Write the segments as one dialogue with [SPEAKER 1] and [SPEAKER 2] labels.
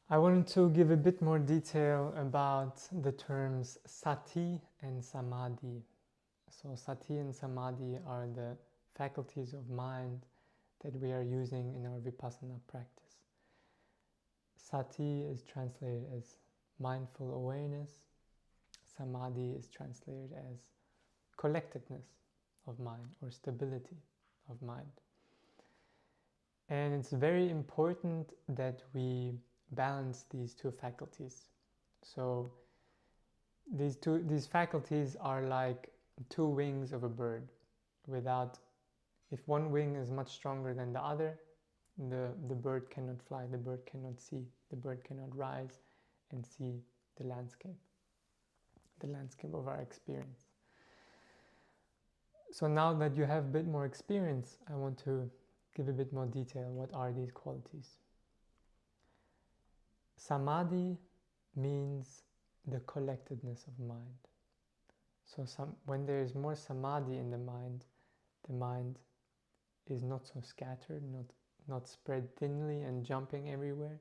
[SPEAKER 1] I wanted to give a bit more detail about the terms Sati and Samadhi. So Sati and Samadhi are the faculties of mind that we are using in our Vipassana practice. Sati is translated as mindful awareness. Samadhi is translated as collectedness of mind or stability of mind. And it's very important that we balance these two faculties. So these faculties are like two wings of a bird. If one wing is much stronger than the other, the bird cannot fly, the bird cannot see, the bird cannot rise and see the landscape of our experience. So now that you have a bit more experience, I want to give a bit more detail. What are these qualities? Samadhi means the collectedness of mind. So when there is more samadhi in the mind is not so scattered, not spread thinly and jumping everywhere.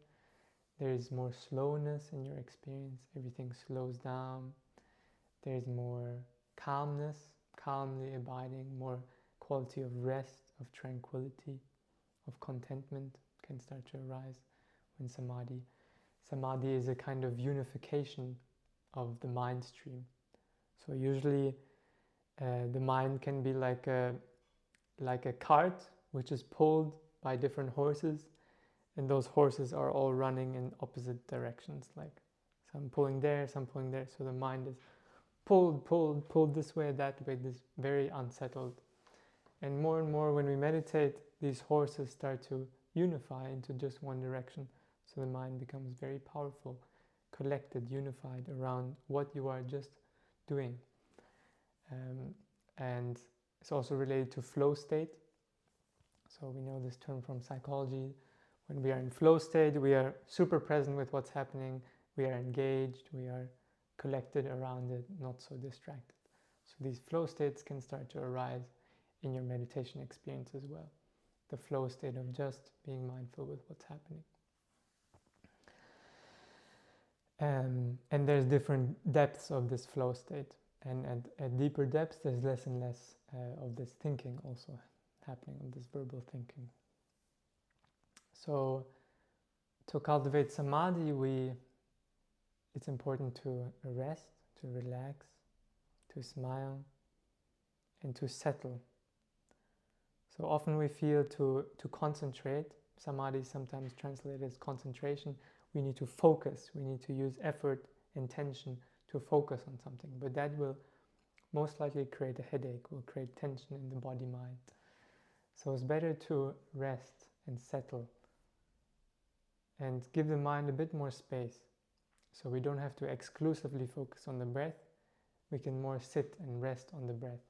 [SPEAKER 1] There is more slowness in your experience. Everything slows down. There is more calmness, calmly abiding, more quality of rest, of tranquility, of contentment can start to arise when Samadhi is a kind of unification of the mind stream. So usually the mind can be like a cart which is pulled by different horses, and those horses are all running in opposite directions, like some pulling there, some pulling there. So the mind is pulled this way, that way, this very unsettled. And more when we meditate, these horses start to unify into just one direction. So the mind becomes very powerful, collected, unified around what you are just doing. And it's also related to flow state. So we know this term from psychology. When we are in flow state, we are super present with what's happening. We are engaged. We are collected around it, not so distracted. So these flow states can start to arise in your meditation experience as well. The flow state of just being mindful with what's happening. And there's different depths of this flow state. And at deeper depths, there's less and less of this thinking also happening, of this verbal thinking. So to cultivate samadhi, it's important to rest, to relax, to smile, and to settle. So often we feel to concentrate. Samadhi is sometimes translated as concentration. We need to focus. We need to use effort, intention to focus on something. But that will most likely create a headache, will create tension in the body-mind. So it's better to rest and settle and give the mind a bit more space. So we don't have to exclusively focus on the breath. We can more sit and rest on the breath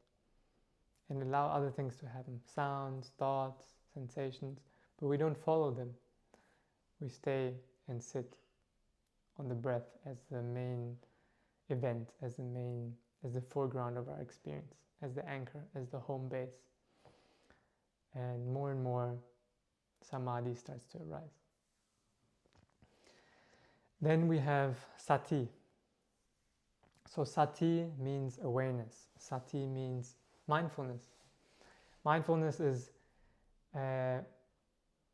[SPEAKER 1] and allow other things to happen. Sounds, thoughts, sensations, but we don't follow them. We stay and sit on the breath as the main event, as the foreground of our experience, as the anchor, as the home base. And more samadhi starts to arise. Then we have sati. So sati means awareness. Sati means mindfulness. Mindfulness is a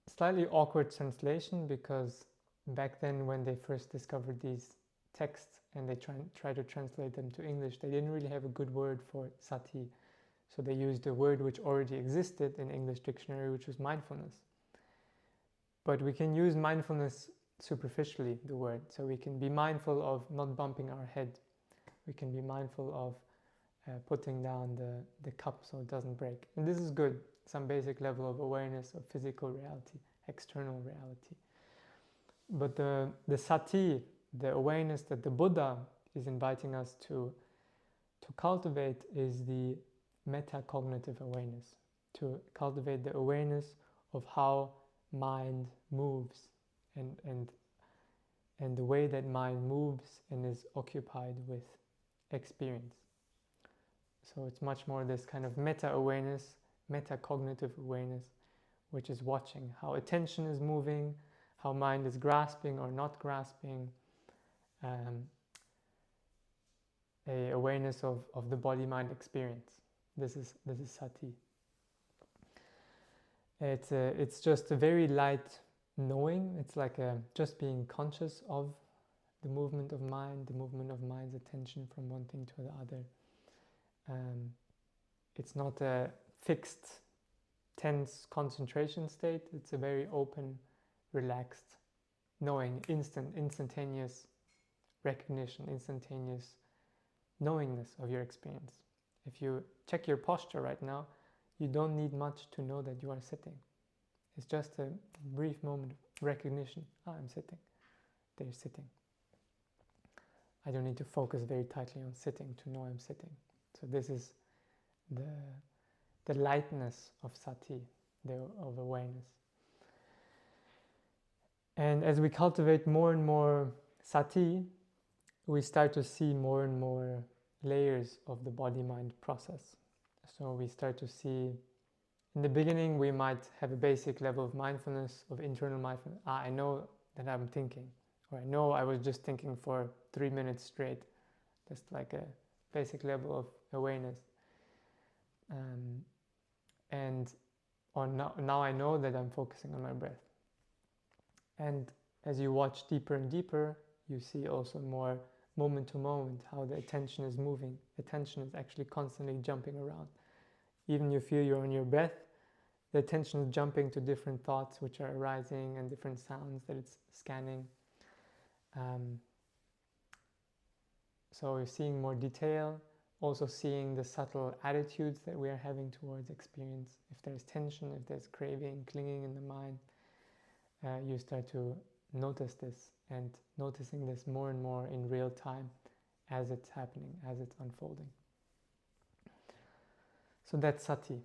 [SPEAKER 1] slightly awkward translation because back then when they first discovered these texts and they try to translate them to English, they didn't really have a good word for sati. So they used a word which already existed in English dictionary, which was mindfulness. But we can use mindfulness superficially, the word. So we can be mindful of not bumping our head. We can be mindful of putting down the cup so it doesn't break. And this is good, some basic level of awareness of physical reality, external reality. But the sati, the awareness that the Buddha is inviting us to cultivate is the metacognitive awareness, to cultivate the awareness of how mind moves and the way that mind moves and is occupied with experience. So it's much more this kind of meta-awareness, metacognitive awareness, which is watching how attention is moving, how mind is grasping or not grasping, a awareness of the body-mind experience. This is Sati. It's just a very light knowing. It's like just being conscious of the movement of mind, the movement of mind's attention from one thing to the other. It's not a fixed, tense concentration state. It's a very open, relaxed knowing, instantaneous recognition, instantaneous knowingness of your experience. If you check your posture right now, you don't need much to know that you are sitting. It's just a brief moment of recognition. I'm sitting. They're sitting. I don't need to focus very tightly on sitting to know I'm sitting. So this is the lightness of Sati, of awareness. And as we cultivate more and more Sati, we start to see more and more layers of the body-mind process. So we start to see, in the beginning we might have a basic level of mindfulness, of internal mindfulness. I know that I'm thinking, or I know I was just thinking for 3 minutes straight. Just like a basic level of awareness. Now I know that I'm focusing on my breath. And as you watch deeper and deeper, you see also more moment to moment how the attention is moving. Attention is actually constantly jumping around. Even you feel you're on your breath, the attention is jumping to different thoughts which are arising and different sounds that it's scanning. So you're seeing more detail, also seeing the subtle attitudes that we are having towards experience. If there's tension, if there's craving, clinging in the mind, you start to notice this, and noticing this more and more in real time as it's happening, as it's unfolding. So that's Sati.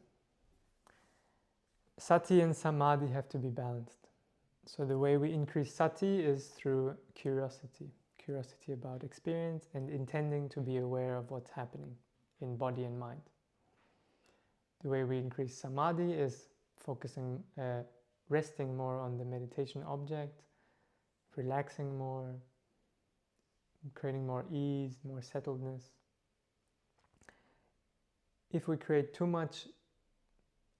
[SPEAKER 1] Sati and Samadhi have to be balanced. So the way we increase Sati is through curiosity about experience and intending to be aware of what's happening in body and mind. The way we increase Samadhi is focusing, resting more on the meditation object, relaxing more, creating more ease, more settledness. If we create too much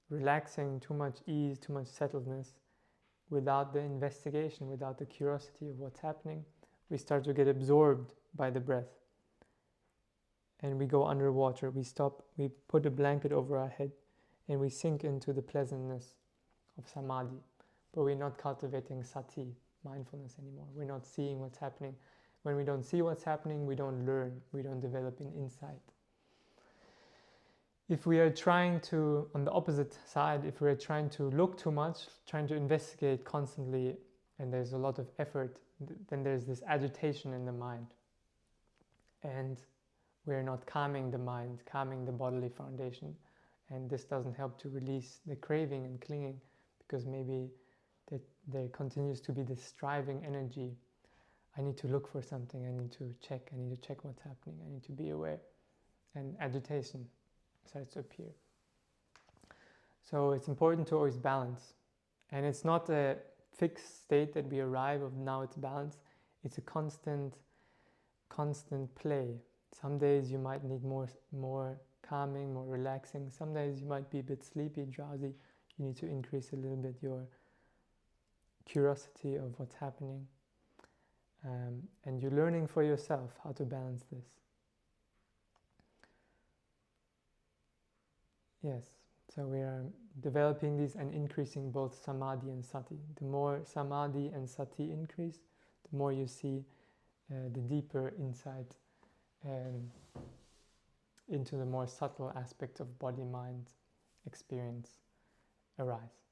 [SPEAKER 1] relaxing, too much ease, too much settledness, without the investigation, without the curiosity of what's happening, we start to get absorbed by the breath. And we go underwater, we stop, we put a blanket over our head, and we sink into the pleasantness of Samadhi. But we're not cultivating Sati, mindfulness anymore. We're not seeing what's happening. When we don't see what's happening, we don't learn, we don't develop an insight. If we are trying to, on the opposite side, if we are trying to look too much, trying to investigate constantly, and there's a lot of effort, then there's this agitation in the mind. And we're not calming the mind, calming the bodily foundation. And this doesn't help to release the craving and clinging, because maybe there continues to be this striving energy. I need to look for something, I need to check what's happening, I need to be aware. And agitation starts to appear. So it's important to always balance. And it's not a fixed state that we arrive of now it's balanced. It's a constant play. Some days you might need more calming, more relaxing. Some days you might be a bit sleepy, drowsy. You need to increase a little bit your curiosity of what's happening. And you're learning for yourself how to balance this. Yes, so we are developing these and increasing both Samadhi and Sati. The more Samadhi and Sati increase, the more you see the deeper insight into the more subtle aspects of body-mind experience arise.